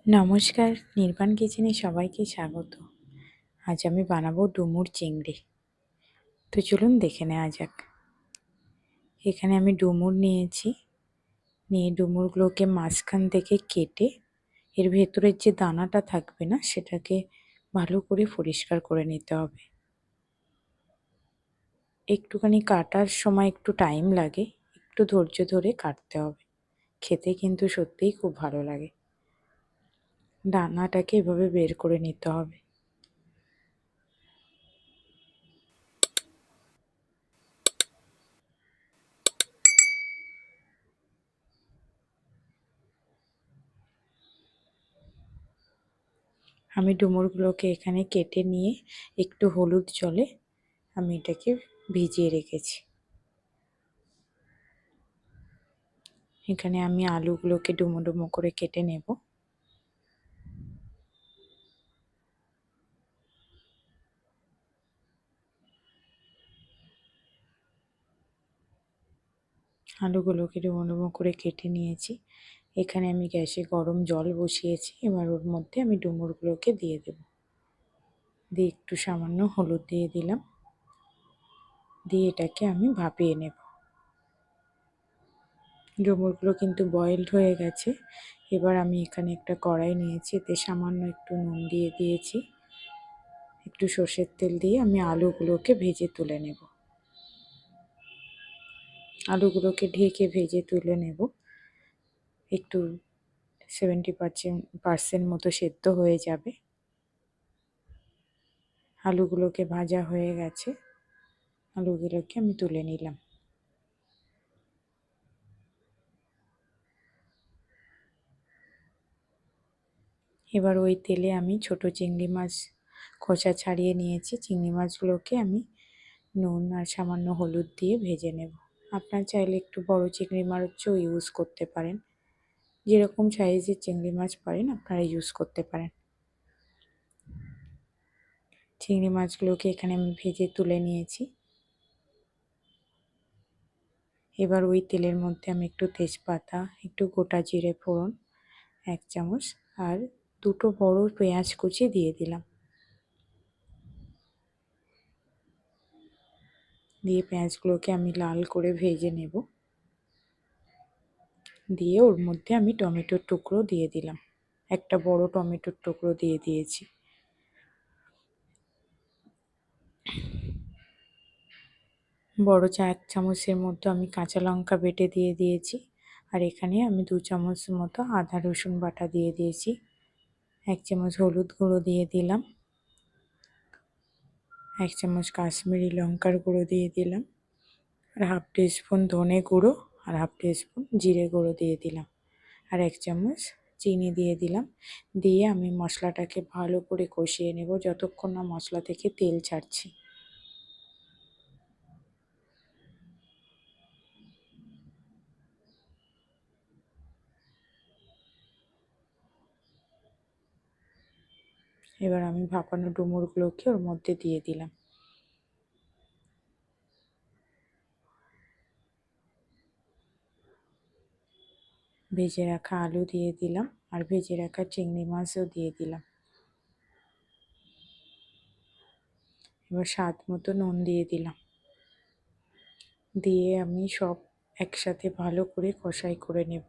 নমস্কার, নির্বাণ কিচেনে সবাইকে স্বাগত। আজ আমি বানাবো ডুমুর চিংড়ি। তো চলুন দেখে নেওয়া যাক। এখানে আমি ডুমুর নিয়েছি, নিয়ে ডুমুরগুলোকে মাঝখান থেকে কেটে এর ভেতরের যে দানাটা থাকবে না সেটাকে ভালো করে পরিষ্কার করে নিতে হবে। একটুখানি কাটার সময় একটু টাইম লাগে, একটু ধৈর্য ধরে কাটতে হবে। খেতে কিন্তু সত্যিই খুব ভালো লাগে। দানাটাকে এভাবে বের করে নিতে হবে। আমি ডুমুরগুলোকে এখানে কেটে নিয়ে একটু হলুদ জলে আমি এটাকে ভিজিয়ে রেখেছি। এখানে আমি আলুগুলোকে ডুমো ডুমো করে কেটে নেব। আলুগুলোকে ডুমো ডুমো করে কেটে নিয়েছি। এখানে আমি গ্যাসে গরম জল বসিয়েছি। এবার ওর মধ্যে আমি ডুমুরগুলোকে দিয়ে দেব। দিয়ে একটু সামান্য হলুদ দিয়ে দিলাম, দিয়ে এটাকে আমি ভাপিয়ে নেব। ডুমুরগুলো কিন্তু বয়েলড হয়ে গেছে। এবার আমি এখানে একটা কড়াই নিয়েছি, এতে সামান্য একটু নুন দিয়ে দিয়েছি, একটু সর্ষের তেল দিয়ে আমি আলুগুলোকে ভেজে তুলে নেব। আলুগুলোকে ঢেকে ভেজে তুলে নেব। একটু 70% মতো সেদ্ধ হয়ে যাবে। আলুগুলোকে ভাজা হয়ে গেছে, আলুগুলোকে আমি তুলে নিলাম। এবার ওই তেলে আমি ছোট চিংড়ি মাছ খোসা ছাড়িয়ে নিয়েছি। চিংড়ি মাছগুলোকে আমি নুন আর সামান্য হলুদ দিয়ে ভেজে নেব। আপনার চাইলে একটু বড় চিংড়ি মাছও ইউজ করতে পারেন। যেরকম সাইজের চিংড়ি মাছ পারেন আপনারা ইউজ করতে পারেন। চিংড়ি মাছগুলোকে এখানে আমি ভেজে তুলে নিয়েছি। এবার ওই তেলের মধ্যে আমি একটু তেজপাতা, একটু গোটা জিরে ফোড়ন 1 চামচ আর দুটো বড় পেঁয়াজ কুচি দিয়ে দিলাম। দিয়ে পেঁয়াজগুলোকে আমি লাল করে ভেজে নেব। দিয়ে ওর মধ্যে আমি টমেটোর টুকরো দিয়ে দিলাম। একটা বড় টমেটোর টুকরো দিয়ে দিয়েছি। বড় 1 চামচের মতো আমি কাঁচা লঙ্কা বেটে দিয়ে দিয়েছি। আর এখানে আমি 2 চামচ মতো আদা রসুন বাটা দিয়ে দিয়েছি। 1 চামচ হলুদ গুঁড়ো দিয়ে দিলাম। 1 চামচ কাশ্মীরি লঙ্কার গুঁড়ো দিয়ে দিলাম। আর হাফ টিস্পুন ধনে গুঁড়ো আর হাফ টিস্পুন জিরে গুঁড়ো দিয়ে দিলাম। আর 1 চামচ চিনি দিয়ে দিলাম। দিয়ে আমি মশলাটাকে ভালো করে কষিয়ে নেব যতক্ষণ না মশলা থেকে তেল ছাড়ছে। এবার আমি ভাপানো ডুমুরগুলোকে ওর মধ্যে দিয়ে দিলাম। ভেজে রাখা আলু দিয়ে দিলাম আর ভেজে রাখা চিংড়ি মাছও দিয়ে দিলাম। এবার স্বাদ মতো নুন দিয়ে দিলাম। দিয়ে আমি সব একসাথে ভালো করে কষাই করে নেব।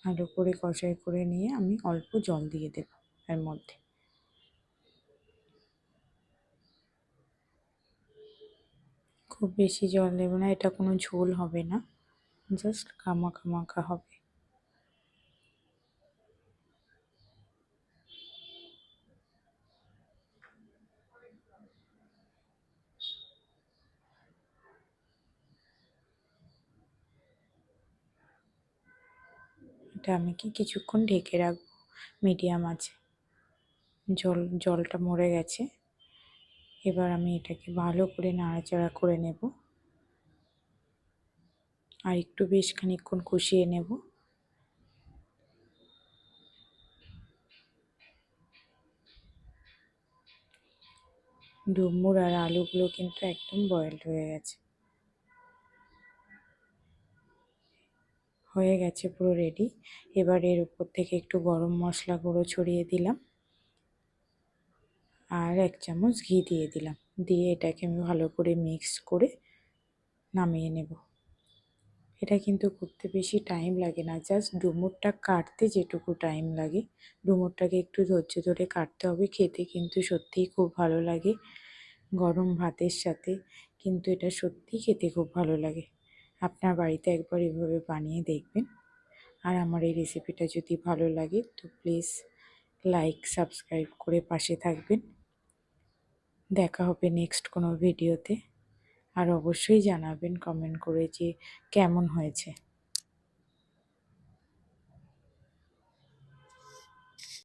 ভালো করে কষাই করে নিয়ে আমি অল্প জল দিয়ে দেব এর মধ্যে। খুব বেশি জল দেব না, এটা কোনো ঝোল হবে না, জাস্ট মাখা মাখা হবে। এটা আমি কিছুক্ষণ ঢেকে রাখবো মিডিয়াম আছে। জলটা মরে গেছে। এবার আমি এটাকে ভালো করে নাড়াচাড়া করে নেব আর একটু বেশ খানিকক্ষণ কষিয়ে নেব। ডুমুর আর আলুগুলো কিন্তু একদম বয়েলড হয়ে গেছে। হয়ে গেছে পুরো রেডি। এবার এর উপর থেকে একটু গরম মশলা গুঁড়ো ছড়িয়ে দিলাম আর 1 চামচ ঘি দিয়ে দিলাম। দিয়ে এটাকে আমি ভালো করে মিক্স করে নামিয়ে নেব। এটা কিন্তু করতে বেশি টাইম লাগে না, জাস্ট ডুমুরটা কাটতে যেটুকু টাইম লাগে। ডুমুরটাকে একটু ধৈর্য ধরে কাটতে হবে। খেতে কিন্তু সত্যিই খুব ভালো লাগে গরম ভাতের সাথে, কিন্তু এটা সত্যিই খেতে খুব ভালো লাগে। আপনার বাড়িতে একবার এভাবে বানিয়ে দেখবেন। আর আমার এই রেসিপিটা যদি ভালো লাগে তো প্লিজ লাইক সাবস্ক্রাইব করে পাশে থাকবেন। দেখা হবে নেক্সট কোনো ভিডিওতে। আর অবশ্যই জানাবেন কমেন্ট করে যে কেমন হয়েছে।